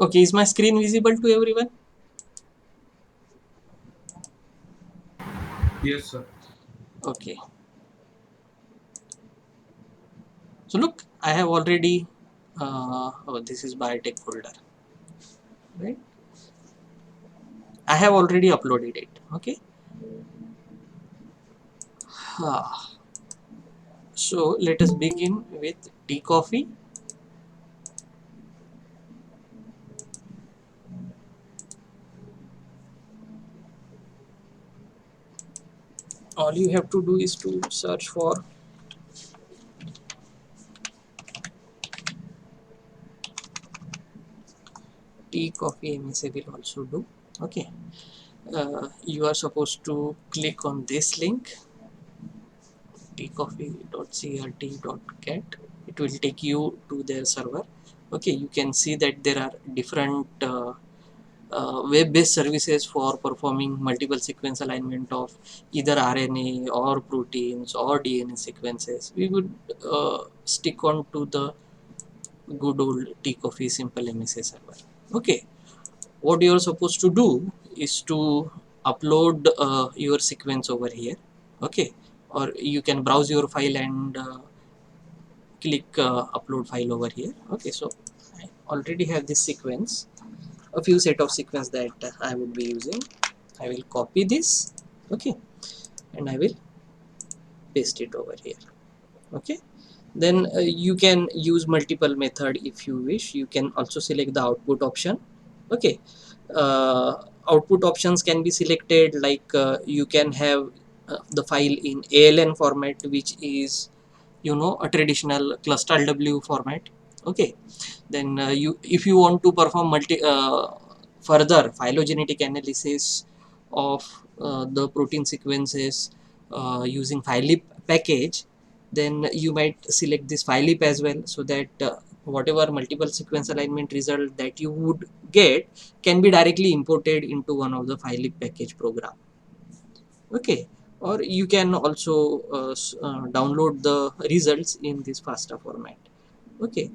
Okay, is my screen visible to everyone? Yes, sir. Okay. So look, I have already, oh, this is biotech folder, right? I have already uploaded it. Okay. So let us begin with tea coffee. All you have to do is to search for tea coffee MSA will also do. Okay. You are supposed to click on this link, teacoffee.crt.cat. It will take you to their server. Okay, you can see that there are different web-based services for performing multiple sequence alignment of either RNA or proteins or DNA sequences. We would stick on to the good old T-Coffee simple MSA server. Okay, what you are supposed to do is to upload your sequence over here. Okay, or you can browse your file and click upload file over here. Okay, so I already have this sequence, a few set of sequence that I would be using. I will copy this, okay, and I will paste it over here. Okay, then you can use multiple method if you wish. You can also select the output option. Okay, uh, output options can be selected, like you can have the file in ALN format, which is, you know, a traditional cluster W format. Okay, then you, if you want to perform further phylogenetic analysis of the protein sequences using phylip package, then you might select this phylip as well, so that whatever multiple sequence alignment result that you would get can be directly imported into one of the phylip package program. Okay, or you can also download the results in this FASTA format. Okay,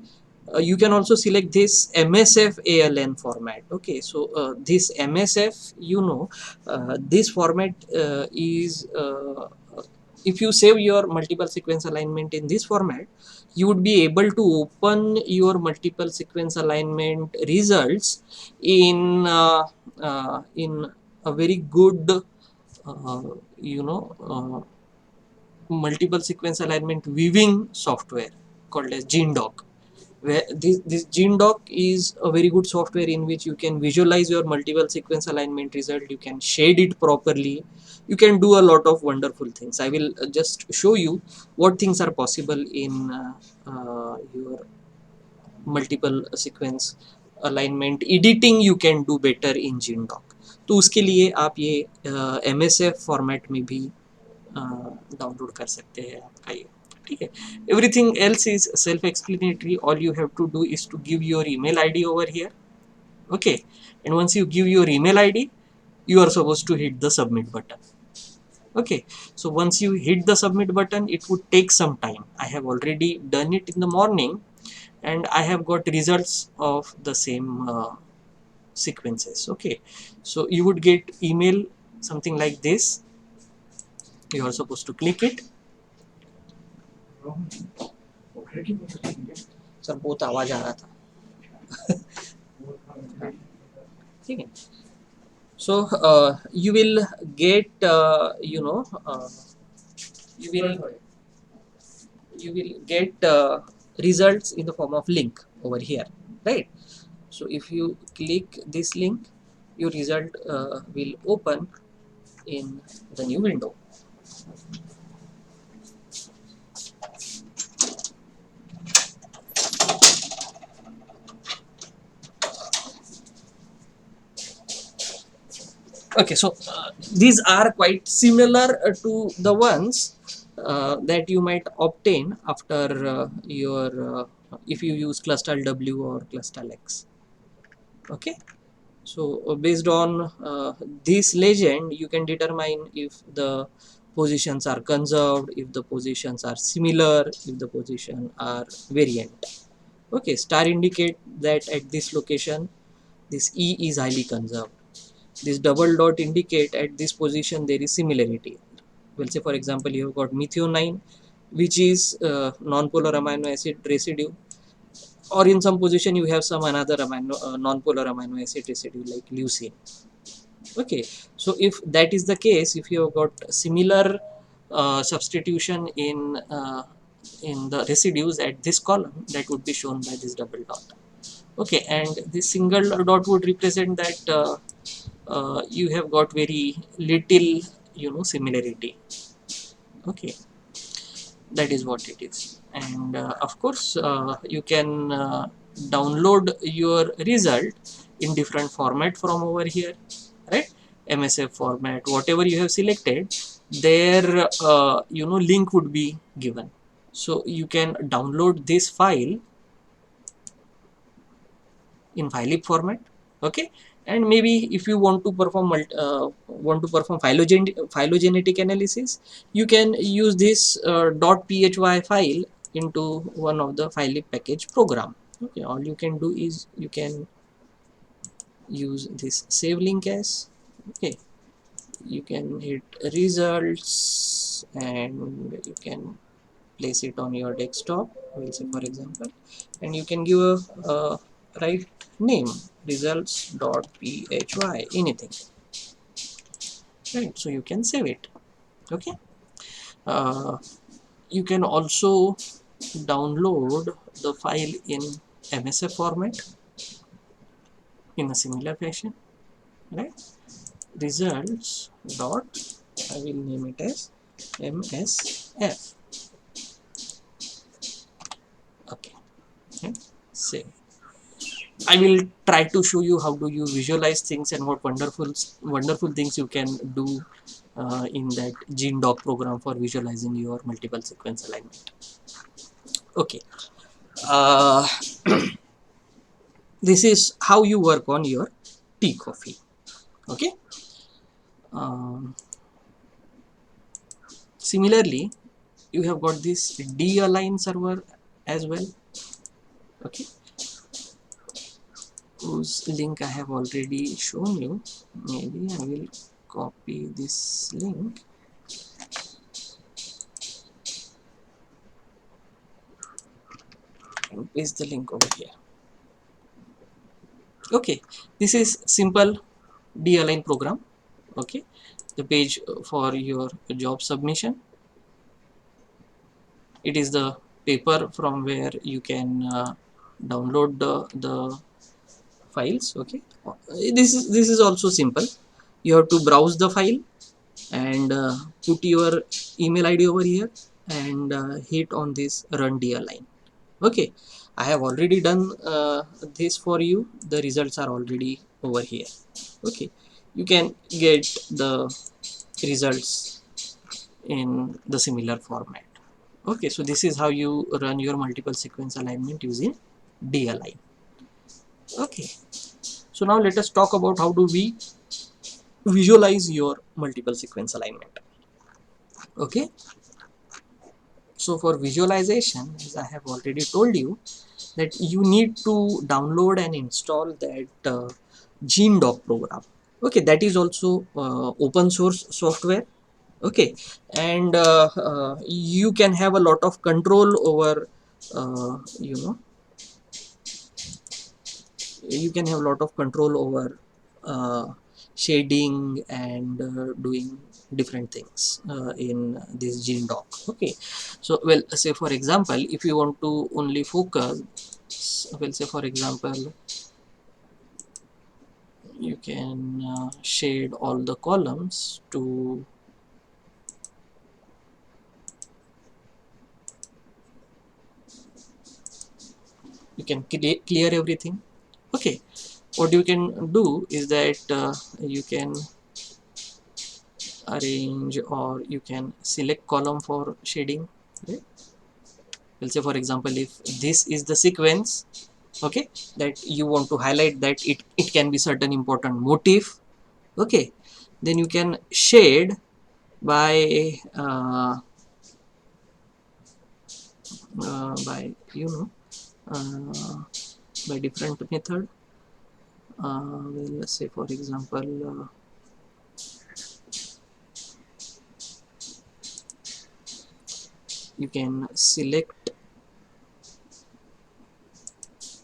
you can also select this MSF ALN format. Okay, so this MSF, you know, this format is if you save your multiple sequence alignment in this format, you would be able to open your multiple sequence alignment results in a very good uh, you know multiple sequence alignment viewing software called as GeneDoc, where this GeneDoc is a very good software in which you can visualize your multiple sequence alignment result, you can shade it properly, you can do a lot of wonderful things. I will just show you what things are possible in your multiple sequence alignment editing you can do better in GeneDoc. तो उसके लिए आप ये MSF format में भी download कर सकते हैं आपका ये, ठीक है. Everything else is self explanatory. All you have to do is to give your email ID over here. Okay, and once you give your email ID, you are supposed to hit the submit button. Okay, so once you hit the submit button, it would take some time. I have already done it in the morning and I have got results of the same sequences. Okay, so you would get email something like this. You are supposed to click it. Sir बहुत आवाज आ रहा था. ठीक है. So you will get you will you will get results in the form of link over here, right? So if you click this link, your result will open in the new window. Okay, so these are quite similar to the ones that you might obtain after your if you use cluster W or cluster X. Okay, so based on this legend, you can determine if the positions are conserved, if the positions are similar, if the position are variant. Okay, star indicate that at this location This E is highly conserved. This double dot indicate at this position there is similarity. We'll say for example you have got methionine, which is non-polar amino acid residue, or in some position you have some another non-polar amino acid residue like leucine. Okay, so if that is the case, if you have got similar substitution in the residues at this column, that would be shown by this double dot. Okay, and this single dot would represent that you have got very little, similarity. Okay, that is what it is. And of course you can download your result in different format from over here, right? MSF format, whatever you have selected, there link would be given, so you can download this file in filelib format. Okay, and maybe if you want to perform phylogenetic analysis, you can use this .py file into one of the filelib package program. Okay, all you can do is you can use this save link as. Okay, you can hit results and you can place it on your desktop, we'll say for example, and you can give a right name, results.phy, anything, right? So you can save it. Okay, uh, you can also download the file in MSF format in a similar fashion, right? Results dot, I will name it as MSF. Okay, save. I will try to show you how do you visualize things and what wonderful things you can do in that GeneDoc program for visualizing your multiple sequence alignment. Okay, uh, this is how you work on your tea coffee. Okay, um, similarly you have got this D-align server as well. Okay, whose link I have already shown you. Maybe I will copy this link and paste the link over here. Okay, this is simple D-align program. Okay, the page for your job submission. It is the paper from where you can download the files. Okay, this is also simple. You have to browse the file and put your email ID over here and hit on this run D-align. Okay, I have already done this for you. The results are already over here. Okay, you can get the results in the similar format. Okay, so this is how you run your multiple sequence alignment using D-align. Okay, so now let us talk about how do we visualize your multiple sequence alignment. Okay, so for visualization, as I have already told you, that you need to download and install that GeneDoc program. Okay, that is also open source software. Okay, and you can have a lot of control over uh, you know you can have a lot of control over shading and doing different things in this GeneDoc. Okay, so well, say for example, if you want to only focus, we'll say for example, you can shade all the columns to you can clear everything. Okay, what you can do is that you can arrange or you can select column for shading. Okay, we'll say for example, if this is the sequence, okay, that you want to highlight that it can be certain important motif. Okay, then you can shade by by uh, by different method. well, let's say for example, you can select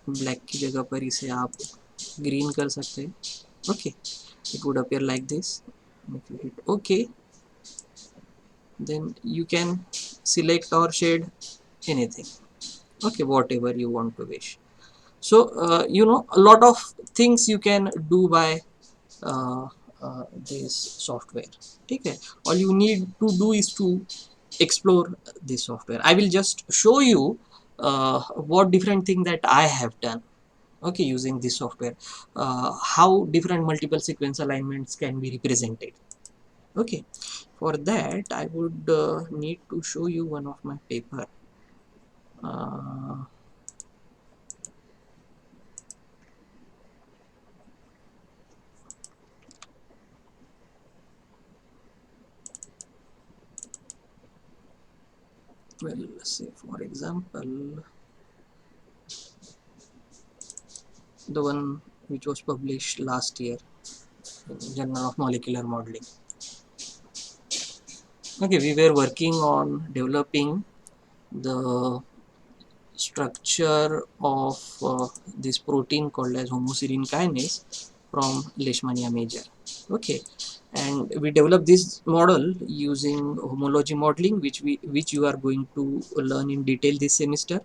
black की जगह पर इसे आप green कर सकते हैं. Okay, it would appear like this. If you hit OK, then you can select or shade anything. Okay, whatever you want to wish. So a lot of things you can do by uh, this software. Okay, all you need to do is to explore this software. I will just show you what different thing that I have done, okay, using this software, how different multiple sequence alignments can be represented. Okay, for that I would need to show you one of my paper. uh, well, say for example, the one which was published last year in Journal of Molecular Modeling. Okay, we were working on developing the structure of this protein called as homoserine kinase from Leishmania major. Okay, and we developed this model using homology modeling, which you are going to learn in detail this semester.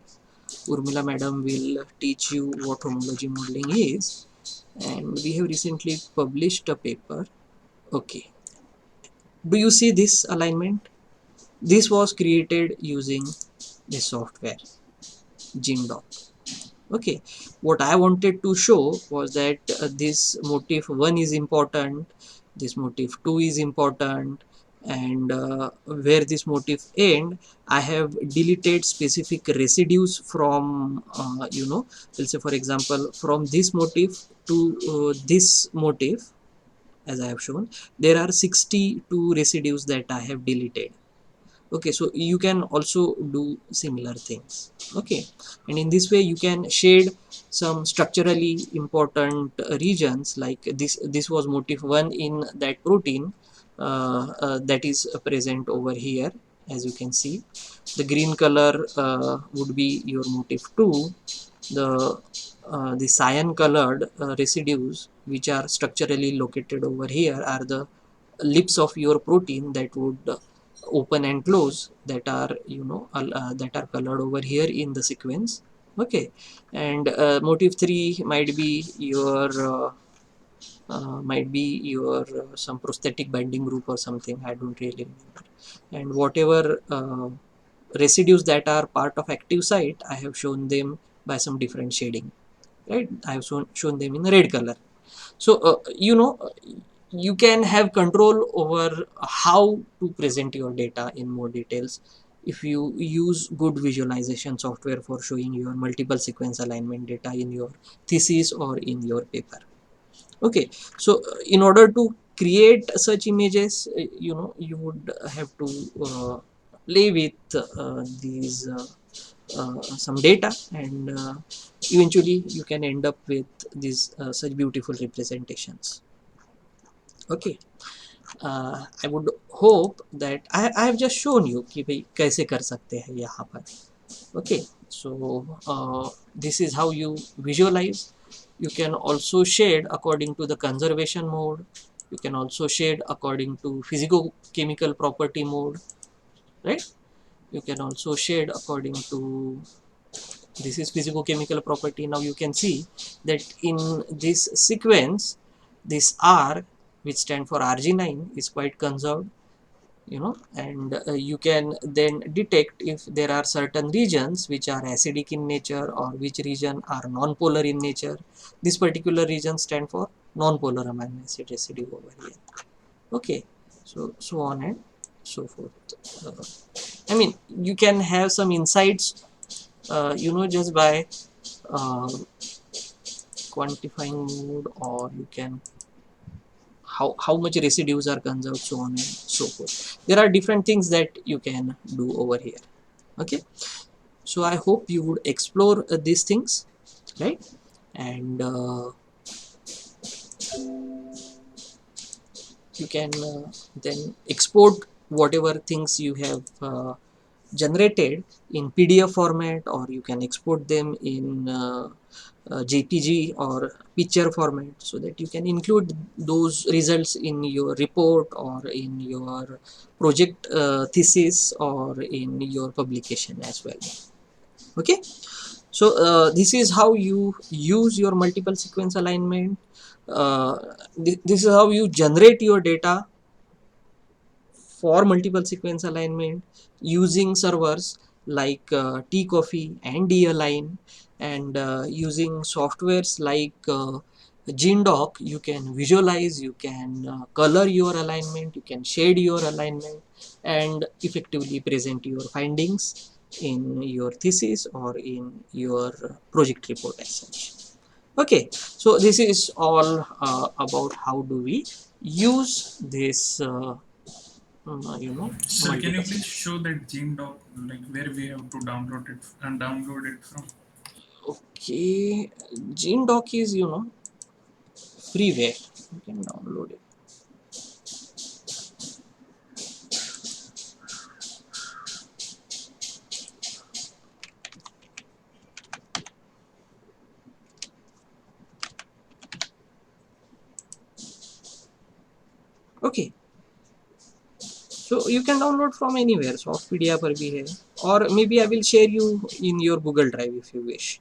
Urmila madam will teach you what homology modeling is, and we have recently published a paper. Okay, do you see this alignment? This was created using the software Gymdoc. Okay, what I wanted to show was that this motif 1 is important, this motif 2 is important, and where this motif end, I have deleted specific residues from let's say for example, from this motif to this motif, as I have shown, there are 62 residues that I have deleted. Okay, so you can also do similar things. Okay, and in this way you can shade some structurally important regions, like this was motif 1 in that protein, that is present over here. As you can see, the green color would be your motif 2. The cyan colored residues which are structurally located over here are the lips of your protein that would open and close, that are that are colored over here in the sequence. Okay, and motif 3 might be your some prosthetic binding group or something, I don't really remember. And whatever residues that are part of active site, I have shown them by some different shading, right? I have shown them in red color. So you can have control over how to present your data in more details if you use good visualization software for showing your multiple sequence alignment data in your thesis or in your paper. Okay, so in order to create such images, you would have to play with these some data, and eventually you can end up with these such beautiful representations. Okay, I would hope that I have just shown you कि भाई कैसे कर सकते हैं यहाँ पर. Okay, so this is how you visualize. You can also shade according to the conservation mode. You can also shade according to physico-chemical property mode, right? You can also shade according to, this is physico-chemical property. Now you can see that in this sequence, this R, which stand for Arginine, is quite conserved, and you can then detect if there are certain regions which are acidic in nature or which region are non-polar in nature. This particular region stand for non-polar amino acid residue over here. Okay, so on and so forth. I mean, you can have some insights, just by uh, quantifying mode, or you can how much residues are conserved, so on and so forth. There are different things that you can do over here. Okay, so I hope you would explore these things, right? And You can then export whatever things you have generated in PDF format, or you can export them in JPG or picture format, so that you can include those results in your report or in your project thesis or in your publication as well. Okay, so this is how you use your multiple sequence alignment. This is how you generate your data for multiple sequence alignment using servers like Coffee and DAlign, and using softwares like GeneDoc. You can visualize, you can color your alignment, you can shade your alignment, and effectively present your findings in your thesis or in your project report as such. Okay, so this is all about how do we use this Sir, can you multiple please sequence. show that gene doc, like where we have to download it and download it from? Okay, GeneDoc is freeware. You can download it. Okay, so you can download from anywhere. Softpedia पर भी है, or maybe I will share you in your Google Drive if you wish.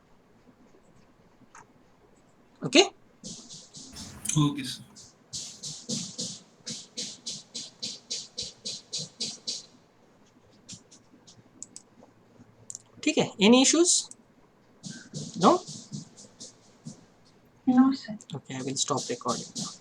Okay, Okay, sir. ठीक है. Any issues? No. No, sir. Okay, I will stop recording now.